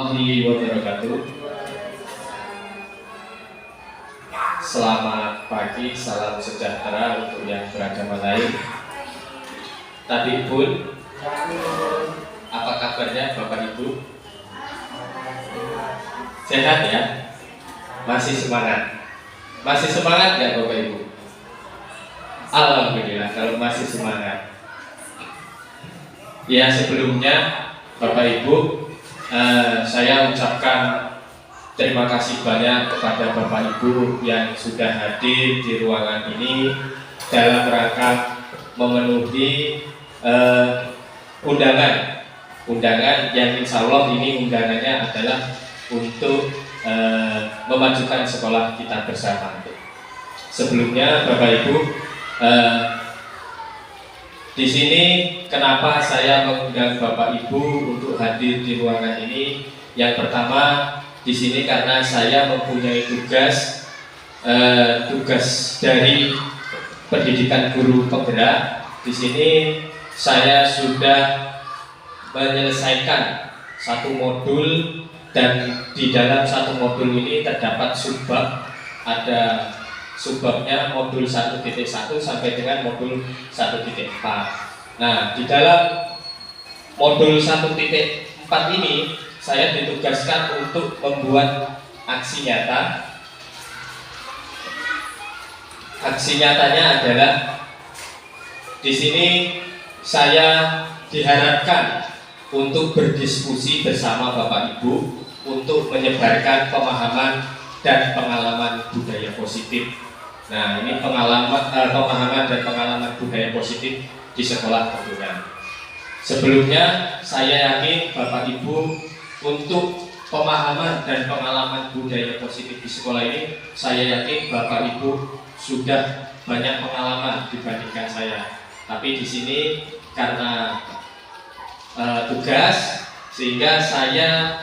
warahmatullahi wabarakatuh. Selamat pagi, salam sejahtera untuk yang beragama lain. Tabibun, apa kabarnya Bapak Ibu? Sehat ya? Masih semangat? Masih semangat ya Bapak Ibu? Alhamdulillah kalau masih semangat. Ya, sebelumnya Bapak Ibu, saya ucapkan terima kasih banyak kepada Bapak Ibu yang sudah hadir di ruangan ini dalam rangka memenuhi undangan yang insya Allah ini undangannya adalah untuk memajukan sekolah kita bersama. Sebelumnya Bapak Ibu, di sini kenapa saya mengundang Bapak Ibu untuk hadir di ruangan ini? Yang pertama, di sini karena saya mempunyai tugas dari pendidikan guru penggerak. Di sini saya sudah menyelesaikan satu modul dan di dalam satu modul ini terdapat subbab. Ada subbabnya modul 1.1 sampai dengan modul 1.4. Nah, di dalam modul 1.4 ini saya ditugaskan untuk membuat aksi nyata. Aksi nyatanya adalah di sini saya diharapkan untuk berdiskusi bersama Bapak Ibu untuk menyebarkan pemahaman dan pengalaman budaya positif. Nah, ini pemahaman dan pengalaman budaya positif di sekolah tentunya. Sebelumnya saya yakin Bapak Ibu untuk pemahaman dan pengalaman budaya positif di sekolah ini, saya yakin Bapak Ibu sudah banyak pengalaman dibandingkan saya. Tapi di sini karena tugas sehingga saya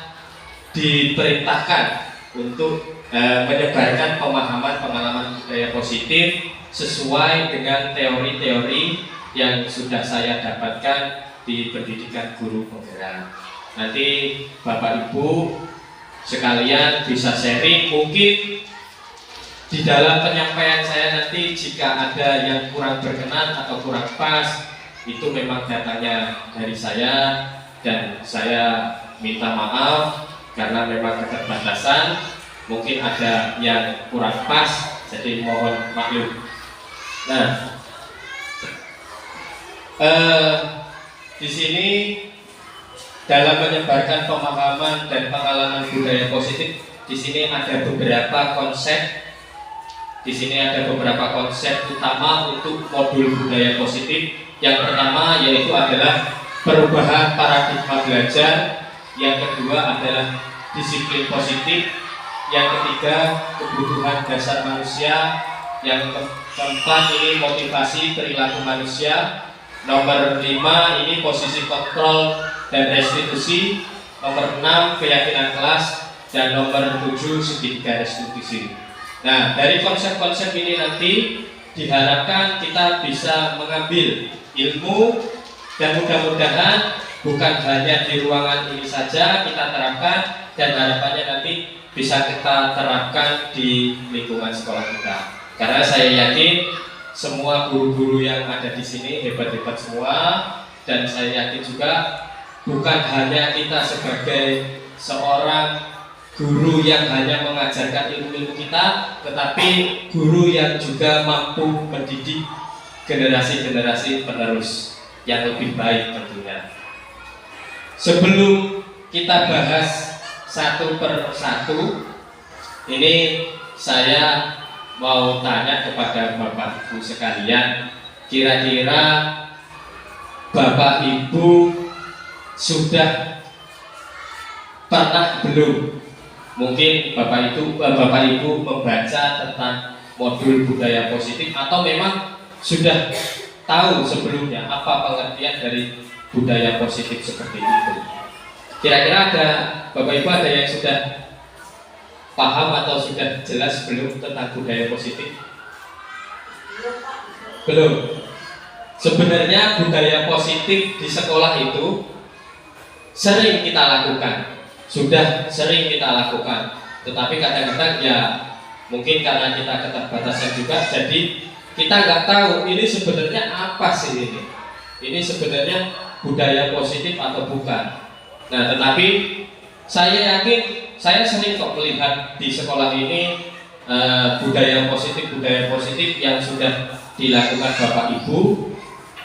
diperintahkan untuk menyebarkan pemahaman pengalaman budaya positif sesuai dengan teori-teori yang sudah saya dapatkan di pendidikan guru penggerak. Nanti Bapak Ibu sekalian bisa sharing, mungkin di dalam penyampaian saya nanti jika ada yang kurang berkenan atau kurang pas, itu memang datanya dari saya dan saya minta maaf karena memang keterbatasan. Mungkin ada yang kurang pas, jadi mohon maklum. Nah, di sini dalam menyebarkan pemahaman dan pengalaman budaya positif, di sini ada beberapa konsep. Di sini ada beberapa konsep utama untuk modul budaya positif. Yang pertama yaitu adalah perubahan paradigma belajar. Yang kedua adalah disiplin positif. Yang ketiga, kebutuhan dasar manusia. Yang keempat ini motivasi perilaku manusia. Nomor 5 ini posisi kontrol dan restitusi. Nomor 6 keyakinan kelas. Dan nomor 7 segitiga restitusi. Nah, dari konsep-konsep ini nanti diharapkan kita bisa mengambil ilmu dan mudah-mudahan bukan hanya di ruangan ini saja kita terapkan, dan harapannya nanti bisa kita terapkan di lingkungan sekolah kita. Karena saya yakin semua guru-guru yang ada di sini hebat-hebat semua, dan saya yakin juga bukan hanya kita sebagai seorang guru yang hanya mengajarkan ilmu-ilmu kita, tetapi guru yang juga mampu mendidik generasi-generasi penerus yang lebih baik tentunya. Sebelum kita bahas satu per satu, ini saya mau tanya kepada Bapak Ibu sekalian, kira-kira Bapak Ibu sudah pernah belum? Mungkin Bapak Ibu membaca tentang modul budaya positif, atau memang sudah tahu sebelumnya apa pengertian dari budaya positif seperti itu. Kira-kira ada Bapak Ibu ada yang sudah paham atau sudah jelas belum tentang budaya positif? Belum. Sebenarnya budaya positif di sekolah itu sering kita lakukan. sudah sering kita lakukan. Tetapi kadang-kadang ya mungkin karena kita keterbatasan juga, jadi kita nggak tahu ini sebenarnya apa sih ini. Ini sebenarnya budaya positif atau bukan. Nah, tetapi saya yakin, saya sering kok melihat di sekolah ini budaya positif yang sudah dilakukan Bapak Ibu,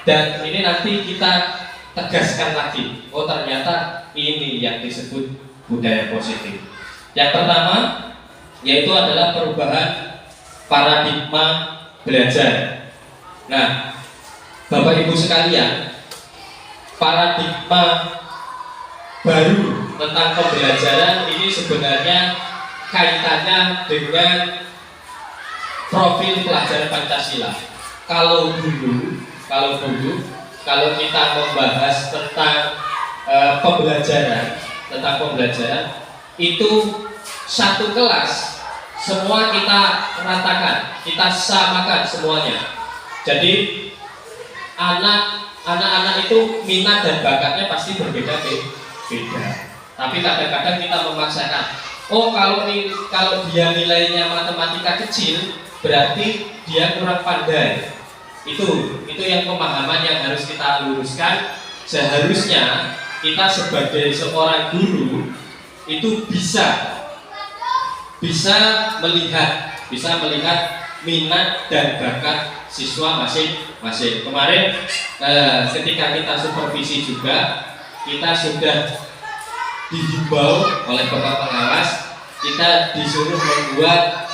dan ini nanti kita tegaskan lagi. Oh, ternyata ini yang disebut budaya positif. Yang pertama yaitu adalah perubahan paradigma belajar. Nah, Bapak Ibu sekalian, paradigma baru tentang pembelajaran ini sebenarnya kaitannya dengan profil pelajaran Pancasila. Kalau kita membahas tentang pembelajaran itu satu kelas semua kita ratakan, kita samakan semuanya. Jadi anak-anak itu minat dan bakatnya pasti berbeda-beda. Tapi kadang-kadang kita memaksakan, oh kalau dia nilainya matematika kecil, berarti dia kurang pandai. Itu yang pemahaman yang harus kita luruskan. Seharusnya kita sebagai seorang guru itu bisa melihat minat dan bakat siswa masing-masing. Kemarin ketika kita supervisi juga, kita sudah dihimbau oleh Bapak Pengawas, kita disuruh membuat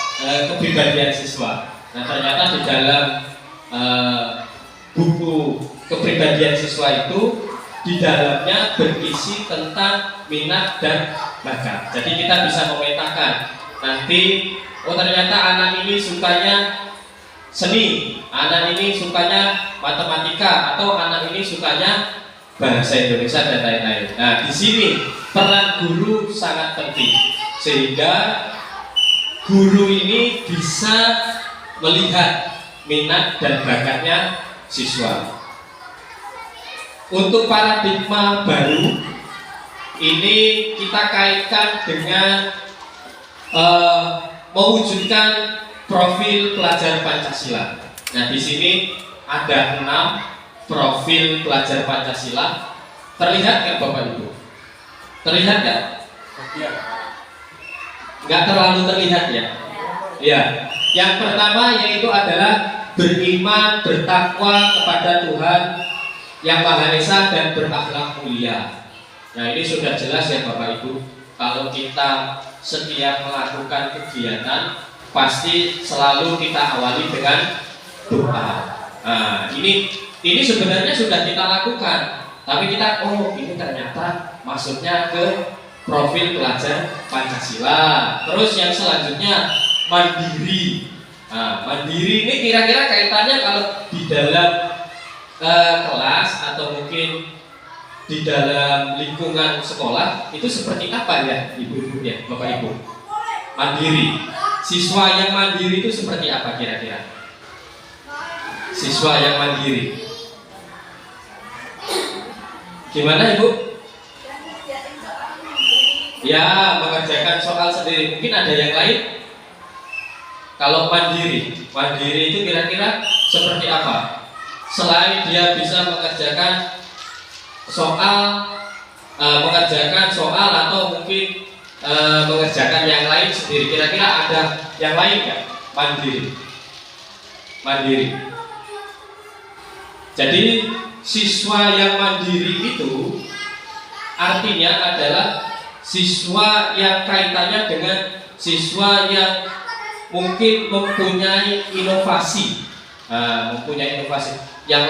kepribadian siswa. Nah, ternyata di dalam buku kepribadian siswa itu di dalamnya berisi tentang minat dan bakat. Jadi kita bisa memetakan nanti, oh ternyata anak ini sukanya seni, anak ini sukanya matematika, atau anak ini sukanya bahasa Indonesia dan lain-lain. Nah, di sini peran guru sangat penting, sehingga guru ini bisa melihat minat dan bakatnya siswa. Untuk paradigma baru ini kita kaitkan dengan mewujudkan profil pelajar Pancasila. Nah, di sini ada 6 profil pelajar Pancasila. Terlihat nggak Bapak Ibu? Terlihat nggak? Nggak terlalu terlihat ya? Ya. Yang pertama yaitu adalah beriman, bertakwa kepada Tuhan Yang Maha Esa dan berakhlak mulia. Nah, ini sudah jelas ya Bapak Ibu. Kalau kita setiap melakukan kegiatan, pasti selalu kita awali dengan doa. Nah, ini sebenarnya sudah kita lakukan, tapi kita ini ternyata masuknya ke profil pelajar Pancasila. Terus yang selanjutnya mandiri. Nah, mandiri ini kira-kira kaitannya kalau di dalam kelas atau mungkin di dalam lingkungan sekolah itu seperti apa ya Ibu-ibu ya, Bapak Ibu? Mandiri. Siswa yang mandiri itu seperti apa kira-kira? Siswa yang mandiri. Gimana Ibu? Ya, mengerjakan soal sendiri. Mungkin ada yang lain? Kalau mandiri itu kira-kira seperti apa? Selain dia bisa mengerjakan soal atau mungkin mengerjakan yang lain sendiri, kira-kira ada yang lain nggak? Mandiri. Jadi siswa yang mandiri itu artinya adalah siswa yang kaitannya dengan siswa yang mungkin mempunyai inovasi. Yang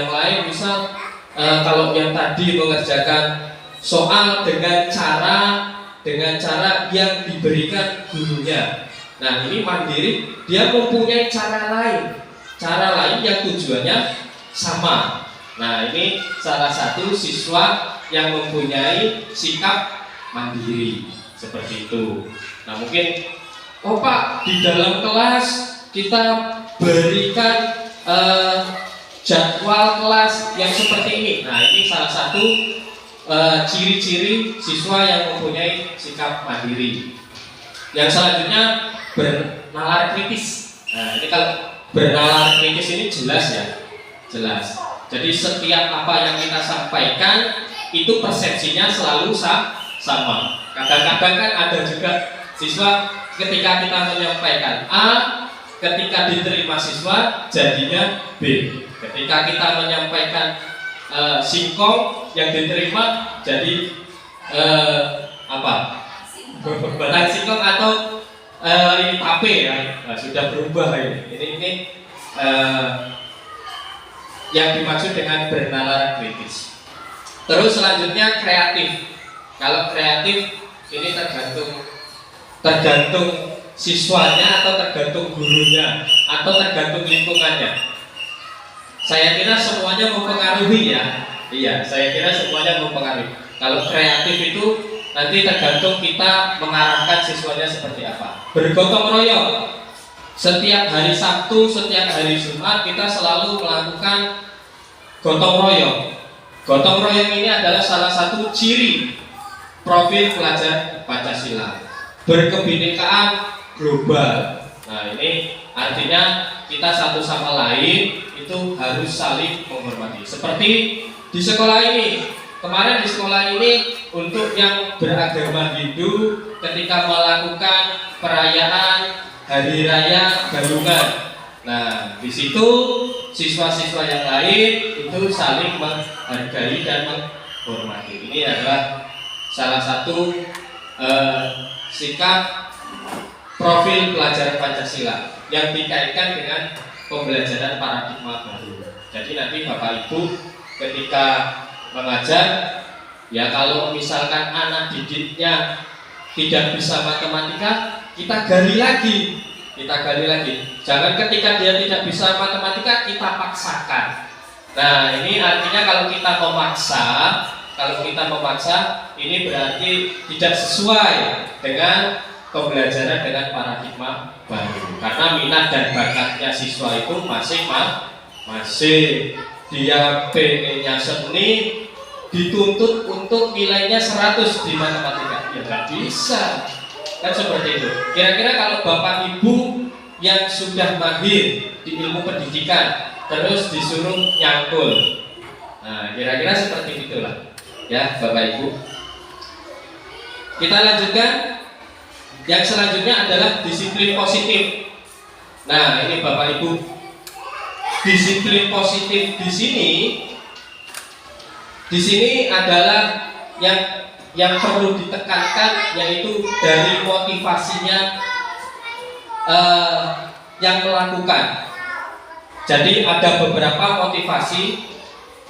lain misal kalau yang tadi mengerjakan soal dengan cara yang diberikan gurunya. Nah, ini mandiri, dia mempunyai cara lain yang tujuannya sama. Nah, ini salah satu siswa yang mempunyai sikap mandiri seperti itu. Nah, mungkin Pak, di dalam kelas kita berikan jadwal kelas yang seperti ini. Nah, ini salah satu ciri-ciri siswa yang mempunyai sikap mandiri. Yang selanjutnya bernalar kritis. Nah, ini kalau bernalar kritis ini jelas ya, jelas. Jadi setiap apa yang kita sampaikan itu persepsinya selalu sama. Kadang-kadang kan ada juga siswa ketika kita menyampaikan A, ketika diterima siswa jadinya B. Ketika kita menyampaikan singkong yang diterima jadi apa? Batang singkong atau ini tape ya. Nah, sudah berubah ini. Ini yang dimaksud dengan bernalar kritis. Terus selanjutnya kreatif. Kalau kreatif ini tergantung siswanya atau tergantung gurunya atau tergantung lingkungannya. Saya kira semuanya mempengaruhi ya. Iya, saya kira semuanya mempengaruhi. Kalau kreatif itu nanti tergantung kita mengarahkan siswanya seperti apa. Bergotong royong. Setiap hari Sabtu, setiap hari Jumat kita selalu melakukan gotong royong. Gotong royong ini adalah salah satu ciri profil pelajar Pancasila. Berkebinekaan global. Nah, ini artinya kita satu sama lain itu harus saling menghormati. Seperti di sekolah ini, kemarin di sekolah ini untuk yang beragama Hindu ketika melakukan perayaan Hari Raya Galungan. Nah, di situ siswa-siswa yang lain itu saling menghargai dan menghormati. Ini adalah salah satu sikap profil pelajar Pancasila yang dikaitkan dengan pembelajaran paradigma baru. Jadi nanti Bapak Ibu ketika mengajar, ya kalau misalkan anak didiknya tidak bisa matematika, kita gali lagi. Jangan ketika dia tidak bisa matematika kita paksakan. Nah, ini artinya kalau kita memaksa, ini berarti tidak sesuai dengan pembelajaran dengan paradigma baru. Karena minat dan bakatnya siswa itu masih dia pengennya seni, dituntut untuk nilainya 100 di matematika, ya nggak bisa. Kan seperti itu. Kira-kira kalau Bapak Ibu yang sudah mahir di ilmu pendidikan terus disuruh nyangkul, nah kira-kira seperti itulah ya Bapak Ibu. Kita lanjutkan. Yang selanjutnya adalah disiplin positif. Nah, ini Bapak Ibu, disiplin positif di sini adalah yang perlu ditekankan, yaitu dari motivasinya yang melakukan. Jadi ada beberapa motivasi.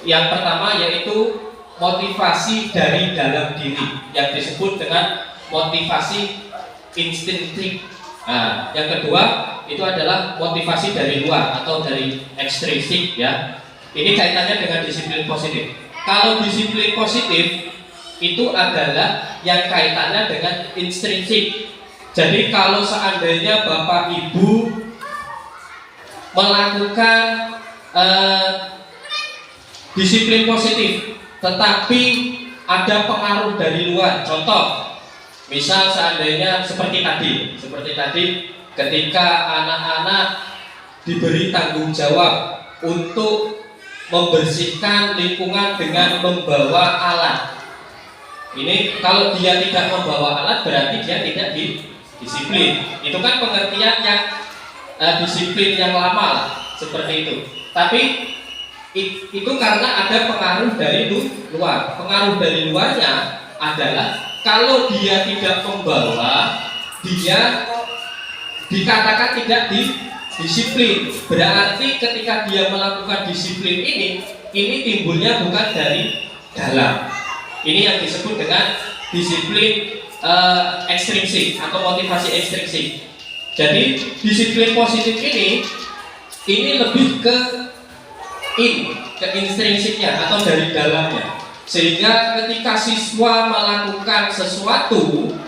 Yang pertama yaitu motivasi dari dalam diri yang disebut dengan motivasi instinktif. Nah, yang kedua itu adalah motivasi dari luar atau dari ekstrinsik ya. Ini kaitannya dengan disiplin positif. Kalau disiplin positif itu adalah yang kaitannya dengan intrinsik. Jadi kalau seandainya Bapak Ibu melakukan disiplin positif, tetapi ada pengaruh dari luar. Contoh, misal seandainya seperti tadi, ketika anak-anak diberi tanggung jawab untuk membersihkan lingkungan dengan membawa alat. Ini kalau dia tidak membawa alat berarti dia tidak disiplin. Itu kan pengertian yang disiplin yang lama seperti itu. Tapi itu karena ada pengaruh dari luar. Pengaruh dari luarnya adalah kalau dia tidak membawa, dia dikatakan tidak disiplin. Berarti ketika dia melakukan disiplin ini timbulnya bukan dari dalam. Ini yang disebut dengan disiplin ekstrinsik atau motivasi ekstrinsik. Jadi disiplin positif ini lebih ke intrinsiknya atau dari dalamnya. Sehingga ketika siswa melakukan sesuatu,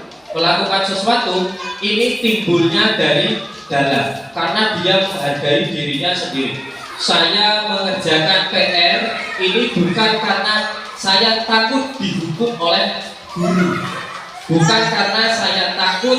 ini timbulnya dari dalam karena dia menghargai dirinya sendiri. Saya mengerjakan PR ini bukan karena saya takut dihukum oleh guru, bukan karena saya takut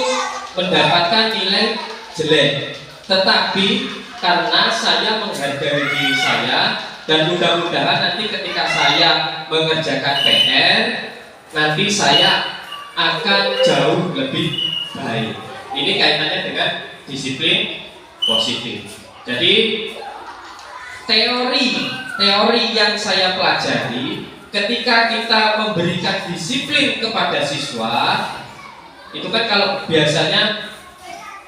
mendapatkan nilai jelek, tetapi karena saya menghargai diri saya, dan mudah-mudahan nanti ketika saya mengerjakan PR, nanti saya akan jauh lebih baik. Ini kaitannya dengan disiplin positif. Jadi teori yang saya pelajari, ketika kita memberikan disiplin kepada siswa, itu kan kalau biasanya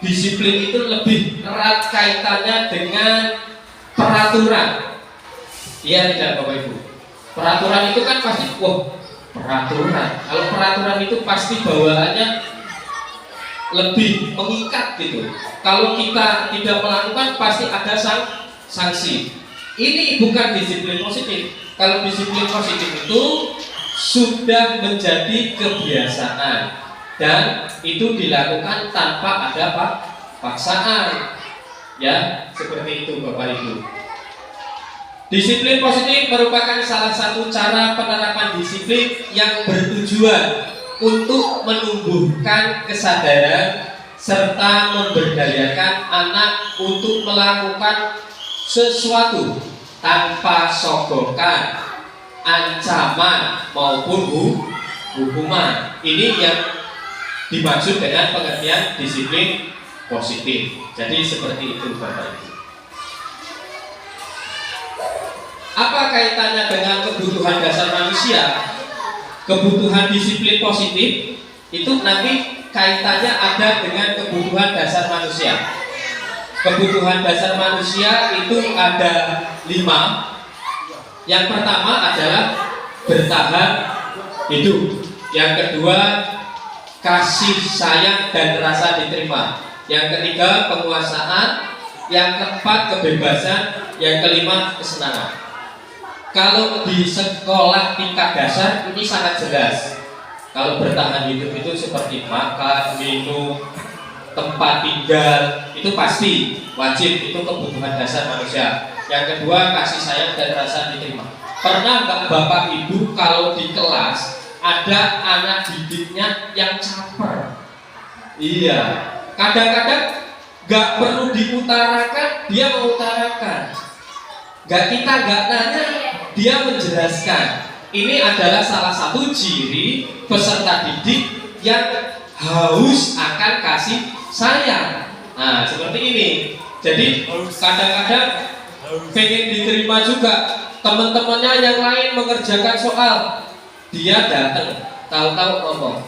disiplin itu lebih erat kaitannya dengan peraturan. Iya tidak Bapak Ibu? Peraturan itu kan pasti, wah peraturan. Kalau peraturan itu pasti bawaannya lebih mengikat gitu. Kalau kita tidak melakukan pasti ada sanksi. Ini bukan disiplin positif. Kalau disiplin positif itu sudah menjadi kebiasaan dan itu dilakukan tanpa ada paksaan. Ya, seperti itu Bapak Ibu. Disiplin positif merupakan salah satu cara penerapan disiplin yang bertujuan untuk menumbuhkan kesadaran serta memberdayakan anak untuk melakukan sesuatu tanpa sogokan, ancaman maupun hukuman. Ini yang dimaksud dengan pengertian disiplin positif. Jadi seperti itu Bapak Ibu. Apa kaitannya dengan kebutuhan dasar manusia? Kebutuhan disiplin positif itu nanti kaitannya ada dengan kebutuhan dasar manusia. Kebutuhan dasar manusia itu ada 5. Yang pertama adalah bertahan hidup. Yang kedua, kasih sayang dan rasa diterima. Yang ketiga, penguasaan. Yang keempat, kebebasan. Yang kelima, kesenangan. Kalau di sekolah tingkat dasar ini sangat jelas. Kalau bertahan hidup itu seperti makan, minum, tempat tinggal, itu pasti wajib, itu kebutuhan dasar manusia. Yang kedua, kasih sayang dan rasa diterima. Pernah nggak Bapak Ibu kalau di kelas ada anak didiknya yang caper? Iya, kadang-kadang nggak perlu diutarakan, dia mengutarakan. Kita nggak nanya, dia menjelaskan. Ini adalah salah satu ciri peserta didik yang haus akan kasih sayang. Nah, seperti ini. Jadi kadang-kadang pengen diterima juga. Teman-temannya yang lain mengerjakan soal, dia datang, tahu-tahu ngomong,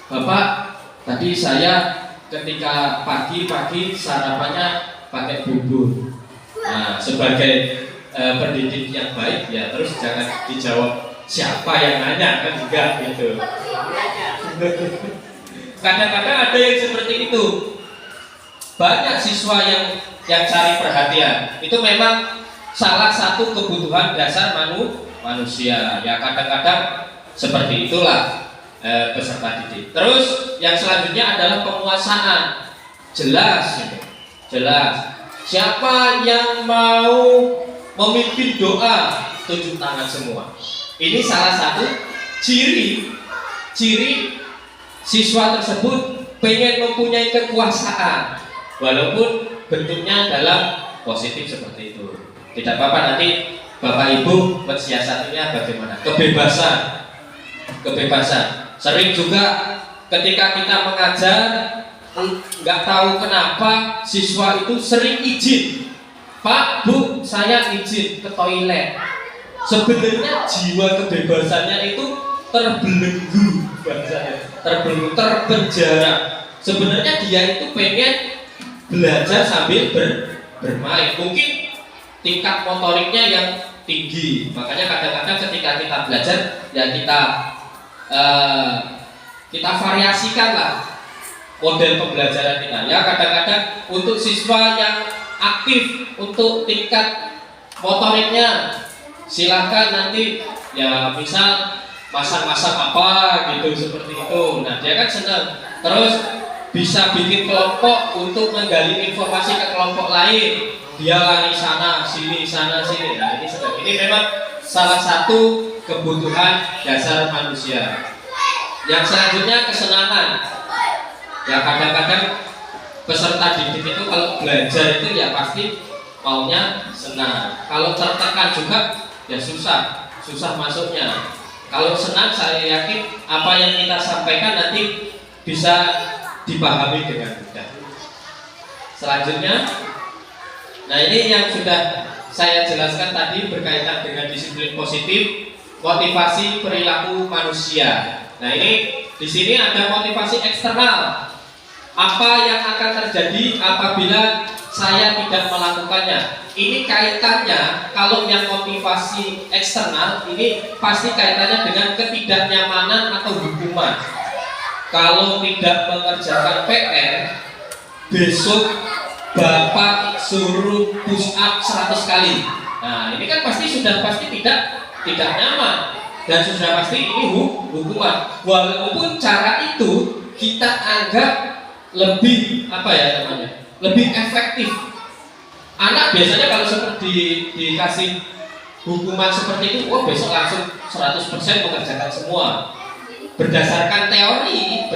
Bapak, tadi saya ketika pagi-pagi sarapannya pakai bubur. Nah, sebagai pendidik yang baik ya terus jangan dijawab siapa yang nanya, kan juga gitu. Kadang-kadang ada yang seperti itu. Banyak siswa yang cari perhatian. Itu memang salah satu kebutuhan dasar manusia. Ya kadang-kadang seperti itulah peserta didik. Terus yang selanjutnya adalah penguasaan. Jelas gitu. Jelas. Siapa yang mau memimpin doa, tunjuk tangan semua. Ini salah satu ciri siswa tersebut pengen mempunyai kekuasaan, walaupun bentuknya dalam positif seperti itu. Tidak apa-apa, nanti Bapak Ibu mensiasatinya bagaimana. Kebebasan. Sering juga ketika kita mengajar, nggak tahu kenapa siswa itu sering izin. Pak, Bu, saya izin ke toilet. Sebenarnya jiwa kebebasannya itu terbelenggu, terpenjara. Sebenarnya dia itu pengen belajar sambil bermain. Mungkin tingkat motoriknya yang tinggi. Makanya kadang-kadang ketika kita belajar, ya kita variasikan lah model pembelajaran kita. Ya kadang-kadang untuk siswa yang aktif untuk tingkat motoriknya silakan nanti ya misal masak-masak apa gitu seperti itu. Nah dia kan senang. Terus bisa bikin kelompok untuk menggali informasi ke kelompok lain. Dia lari sana sini. Nah ini senang. Ini memang salah satu kebutuhan dasar manusia. Yang selanjutnya kesenangan. Ya kadang-kadang peserta didik itu kalau belajar itu ya pasti maunya senang. Kalau tertekan juga ya susah masuknya. Kalau senang saya yakin apa yang kita sampaikan nanti bisa dipahami dengan mudah. Selanjutnya, nah ini yang sudah saya jelaskan tadi berkaitan dengan disiplin positif, motivasi perilaku manusia. Nah ini di sini ada motivasi eksternal. Apa yang akan terjadi apabila saya tidak melakukannya? Ini kaitannya, kalau yang motivasi eksternal ini pasti kaitannya dengan ketidaknyamanan atau hukuman. Kalau tidak mengerjakan PR, besok Bapak suruh push up 100 kali. Nah ini kan sudah pasti tidak nyaman, dan sudah pasti ini hukuman. Walaupun cara itu kita anggap lebih lebih efektif. Anak biasanya kalau seperti dikasih hukuman seperti itu, besok langsung 100% mengerjakan semua. Berdasarkan teori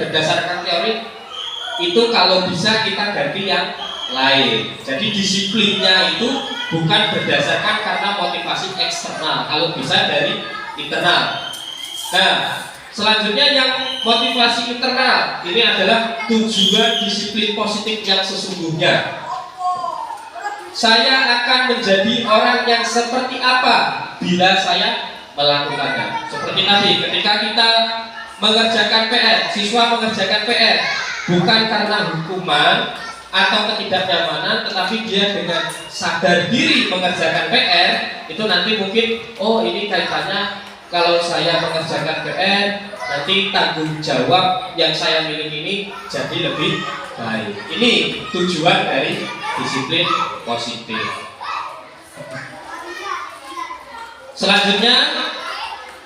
itu kalau bisa kita ganti yang lain. Jadi disiplinnya itu bukan berdasarkan karena motivasi eksternal, kalau bisa dari internal. Nah, selanjutnya yang motivasi internal ini adalah tujuan disiplin positif yang sesungguhnya. Saya akan menjadi orang yang seperti apa bila saya melakukannya. Seperti tadi, ketika kita mengerjakan PR, siswa mengerjakan PR bukan karena hukuman atau ketidaknyamanan, tetapi dia dengan sadar diri mengerjakan PR, itu nanti mungkin ini kaitannya kalau saya mengerjakan PR nanti tanggung jawab yang saya miliki ini jadi lebih baik. Ini tujuan dari disiplin positif. Selanjutnya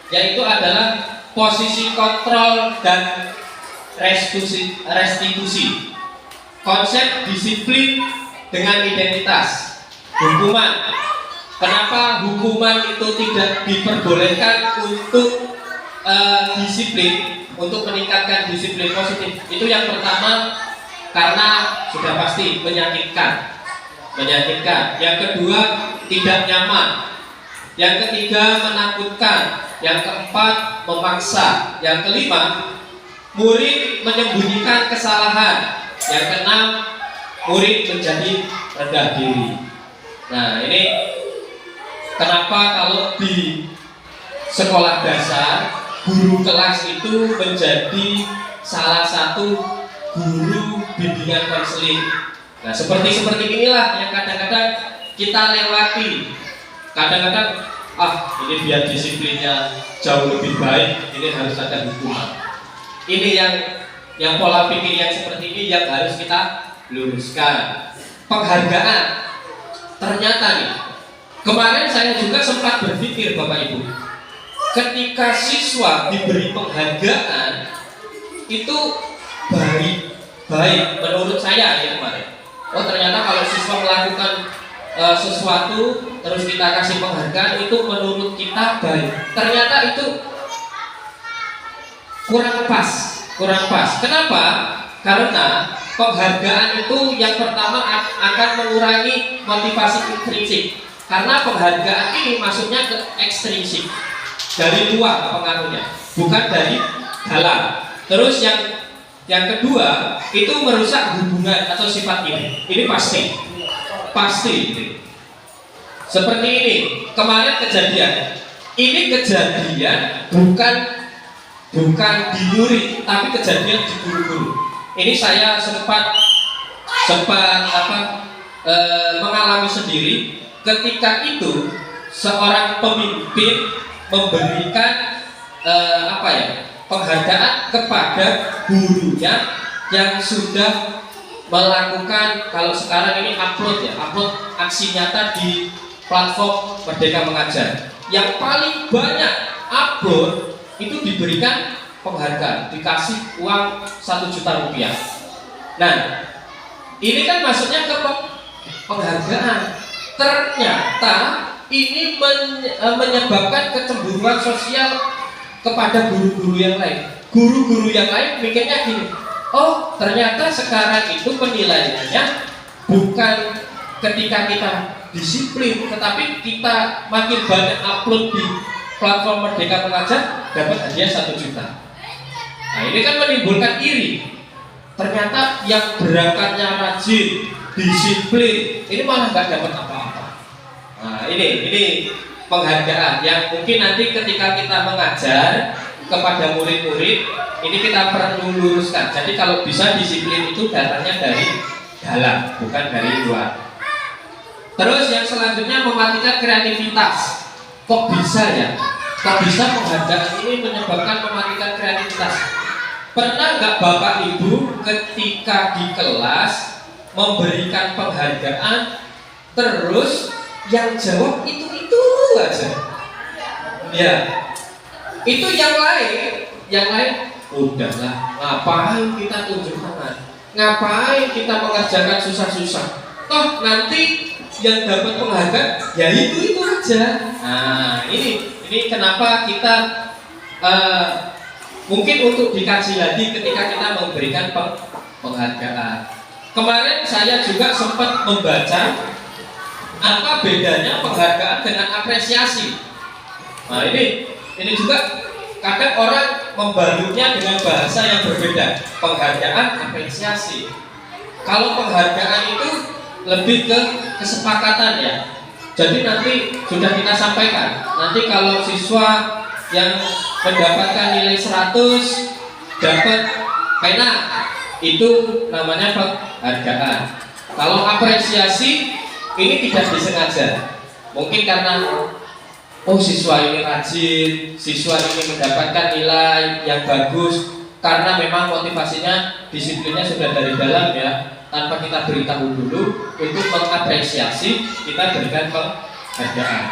yaitu adalah posisi kontrol dan restitusi. Konsep disiplin dengan identitas. Hukuman. Kenapa hukuman itu tidak diperbolehkan untuk disiplin, untuk meningkatkan disiplin positif? Itu yang pertama, karena sudah pasti menyakitkan. Yang kedua, tidak nyaman. Yang ketiga, menakutkan. Yang keempat, memaksa. Yang kelima, murid menyembunyikan kesalahan. Yang keenam, murid menjadi rendah diri. Nah ini kenapa kalau di sekolah dasar guru kelas itu menjadi salah satu guru bimbingan konseling. Nah seperti inilah yang kadang-kadang kita lewati. Kadang-kadang ini biar disiplinnya jauh lebih baik, ini harus ada hukuman. Ini yang pola pikir yang seperti ini yang harus kita luruskan. Penghargaan, ternyata nih, kemarin saya juga sempat berpikir Bapak Ibu, ketika siswa diberi penghargaan itu baik menurut saya ya kemarin. Ternyata kalau siswa melakukan sesuatu terus kita kasih penghargaan itu menurut kita baik. Ternyata itu kurang pas. Kenapa? Karena penghargaan itu yang pertama akan mengurangi motivasi intrinsik. Karena penghargaan ini masuknya ke ekstrinsik, dari luar pengaruhnya, bukan dari dalam. Terus yang kedua itu merusak hubungan atau sifat ini. Ini pasti. Seperti ini kemarin kejadian. Ini kejadian bukan di murid, tapi kejadian di guru-guru. Ini saya sempat mengalami sendiri. Ketika itu seorang pemimpin memberikan penghargaan kepada gurunya yang sudah melakukan, kalau sekarang ini upload aksi nyata di platform Merdeka Mengajar. Yang paling banyak upload itu diberikan penghargaan, dikasih uang 1 juta rupiah. Nah, ini kan maksudnya ke penghargaan. Ternyata ini menyebabkan kecemburuan sosial kepada guru-guru yang lain. Guru-guru yang lain mikirnya gini, oh ternyata sekarang itu penilaiannya bukan ketika kita disiplin, tetapi kita makin banyak upload di platform Merdeka Mengajar dapat hadiah 1 juta. Nah ini kan menimbulkan iri. Ternyata yang berangkatnya rajin, disiplin, ini malah nggak dapat apa-apa. Nah ini penghargaan yang mungkin nanti ketika kita mengajar kepada murid-murid, ini kita perlu luruskan. Jadi kalau bisa disiplin itu datangnya dari dalam, bukan dari luar. Terus yang selanjutnya mematikan kreativitas. Kok bisa ya? Kok bisa penghargaan ini menyebabkan mematikan kreativitas? Pernah nggak Bapak Ibu ketika di kelas memberikan penghargaan terus yang jawab itu aja? Ya, itu yang lain udahlah, ngapain kita tunjuk tangan, ngapain kita mengajarkan susah-susah, toh nanti yang dapat penghargaan ya itu aja. Nah ini kenapa kita mungkin untuk dikaji lagi ketika kita memberikan penghargaan. Kemarin saya juga sempat membaca apa bedanya penghargaan dengan apresiasi. Nah ini juga kadang orang membalutnya dengan bahasa yang berbeda. Penghargaan, apresiasi. Kalau penghargaan itu lebih ke kesepakatan ya. Jadi nanti sudah kita sampaikan. Nanti kalau siswa yang mendapatkan nilai 100 dapat pena, itu namanya penghargaan. Kalau apresiasi ini tidak disengaja, mungkin karena oh siswa ini rajin, siswa ini mendapatkan nilai yang bagus karena memang motivasinya, disiplinnya sudah dari dalam ya, tanpa kita beritahu dulu. Untuk mengapresiasi kita berikan penghargaan.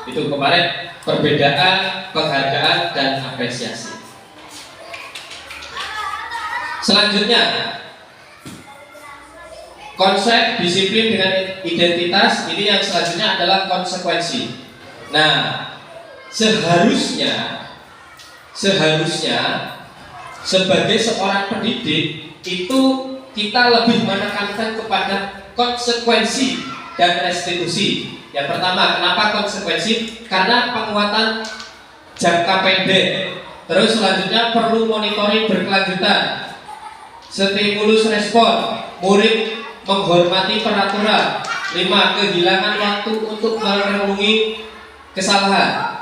Itu kemarin perbedaan penghargaan dan apresiasi. Selanjutnya, konsep disiplin dengan identitas, ini yang selanjutnya adalah konsekuensi. Nah, seharusnya sebagai seorang pendidik itu kita lebih menekankan kepada konsekuensi dan restitusi. Yang pertama, kenapa konsekuensi? Karena penguatan jangka pendek. Terus selanjutnya perlu monitoring berkelanjutan, stimulus respon, murid menghormati peraturan. 5. Kehilangan waktu untuk merenungi kesalahan.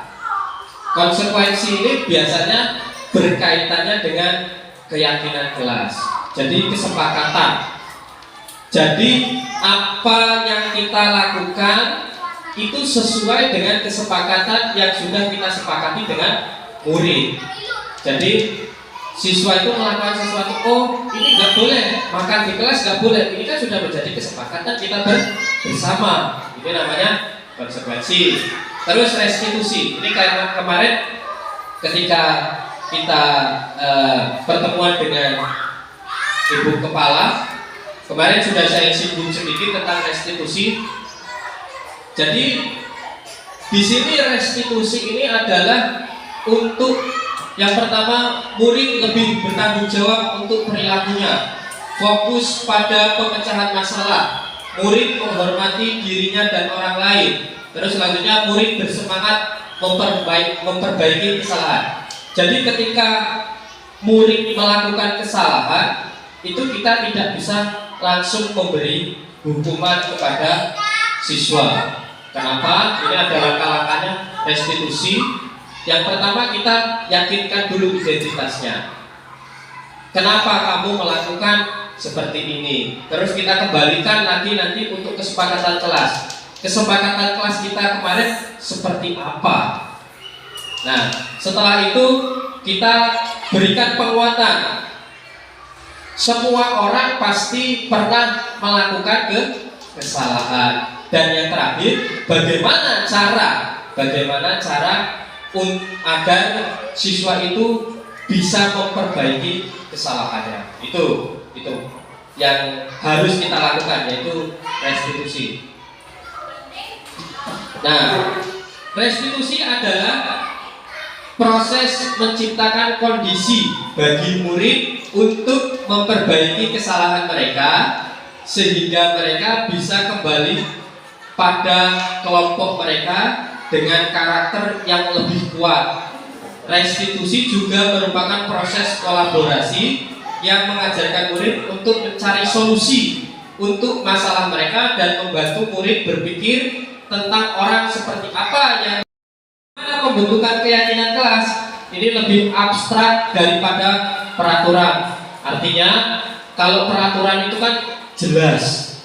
Konsekuensi ini biasanya berkaitannya dengan keyakinan kelas. Jadi kesepakatan. Jadi apa yang kita lakukan itu sesuai dengan kesepakatan yang sudah kita sepakati dengan murid. Jadi siswa itu melakukan sesuatu, oh ini nggak boleh makan di kelas, nggak boleh. Ini kan sudah menjadi kesepakatan kita bersama. Ini namanya konsekuensi. Terus restitusi. Ini kayak kemarin ketika kita pertemuan dengan Ibu Kepala, kemarin sudah saya singgung sedikit tentang restitusi. Jadi di sini restitusi ini adalah untuk yang pertama, murid lebih bertanggung jawab untuk perilakunya, fokus pada pemecahan masalah, murid menghormati dirinya dan orang lain. Terus selanjutnya murid bersemangat memperbaiki kesalahan. Jadi ketika murid melakukan kesalahan, itu kita tidak bisa langsung memberi hukuman kepada siswa. Kenapa? Ini ada langkah-langkahnya, restitusi. Yang pertama, kita yakinkan dulu identitasnya. Kenapa kamu melakukan seperti ini? Terus kita kembalikan lagi nanti untuk kesepakatan kelas. Kesepakatan kelas kita kemarin seperti apa? Nah, setelah itu kita berikan penguatan. Semua orang pasti pernah melakukan kesalahan. Dan yang terakhir, bagaimana cara agar siswa itu bisa memperbaiki kesalahannya. Itu yang harus kita lakukan, yaitu restitusi. Nah, restitusi adalah proses menciptakan kondisi bagi murid untuk memperbaiki kesalahan mereka sehingga mereka bisa kembali pada kelompok mereka dengan karakter yang lebih kuat. Restitusi juga merupakan proses kolaborasi yang mengajarkan murid untuk mencari solusi untuk masalah mereka dan membantu murid berpikir tentang orang seperti apa yang pembentukan keyakinan kelas. Ini lebih abstrak daripada peraturan. Artinya kalau peraturan itu kan jelas.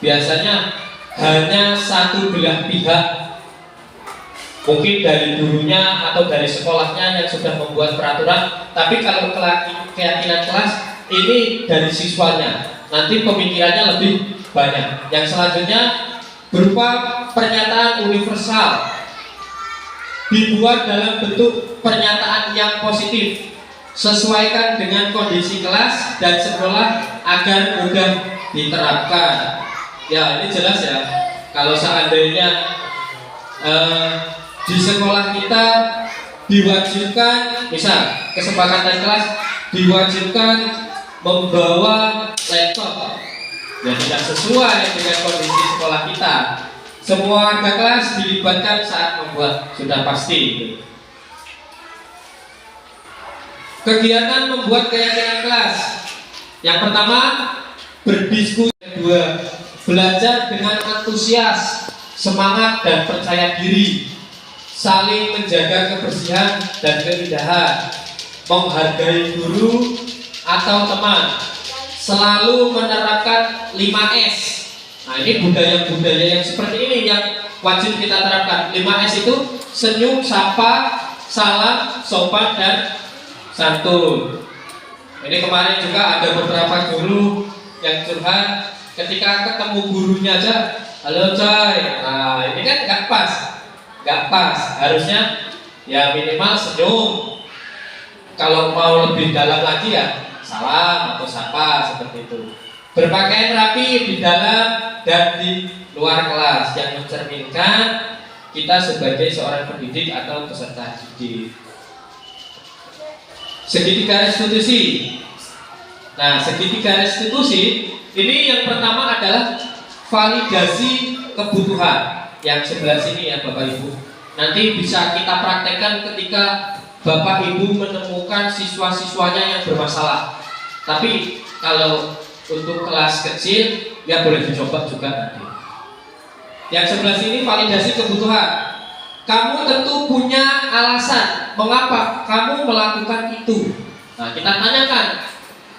Biasanya hanya satu belah pihak, mungkin dari gurunya atau dari sekolahnya yang sudah membuat peraturan. Tapi kalau keyakinan kelas ini dari siswanya, nanti pemikirannya lebih banyak. Yang selanjutnya berupa pernyataan universal, dibuat dalam bentuk pernyataan yang positif, sesuaikan dengan kondisi kelas dan sekolah agar mudah diterapkan. Ya, ini jelas ya. Kalau seandainya di sekolah kita diwajibkan, misal kesepakatan kelas diwajibkan membawa laptop, ya tidak sesuai dengan kondisi sekolah kita. Semua warga kelas dilibatkan saat membuat, sudah pasti. Kegiatan membuat keyakinan kelas. Yang pertama, berdiskusi. Kedua, belajar dengan antusias, semangat dan percaya diri, saling menjaga kebersihan dan keindahan, menghargai guru atau teman, selalu menerapkan 5S. Nah, ini budaya-budaya yang seperti ini yang wajib kita terapkan. 5S itu senyum, sapa, salam, sopan dan santun. Ini kemarin juga ada beberapa guru yang curhat ketika ketemu gurunya aja, halo coy. Nah, ini kan nggak pas. Harusnya ya minimal senyum. Kalau mau lebih dalam lagi ya salam atau sapa, seperti itu. Berpakaian rapi di dalam dan di luar kelas yang mencerminkan kita sebagai seorang pendidik atau peserta didik. Segitiga restitusi. Nah, segitiga restitusi ini yang pertama adalah validasi kebutuhan. Yang sebelah sini ya Bapak Ibu. Nanti bisa kita praktekkan ketika Bapak Ibu menemukan siswa-siswanya yang bermasalah. Tapi kalau untuk kelas kecil ya boleh dicoba juga nanti. Yang sebelah sini validasi kebutuhan. Kamu tentu punya alasan mengapa kamu melakukan itu. Nah, kita tanyakan.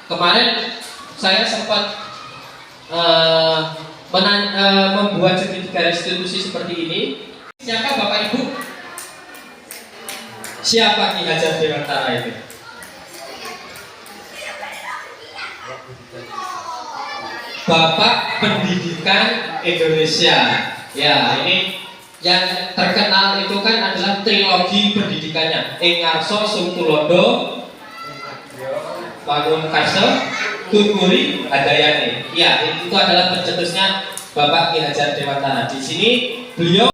Kemarin saya sempat membuat segitiga restitusi seperti ini. Siapa Bapak Ibu? Siapa Ki Hajar Dewantara itu? Bapak Pendidikan Indonesia. Ya, ini yang terkenal itu kan adalah trilogi pendidikannya. Ing Ngarso Sung Tulodo, Bangun Karso, Tuturi Hadayani. Ya, itu adalah pencetusnya Bapak Ki Hajar Dewantara. Di sini beliau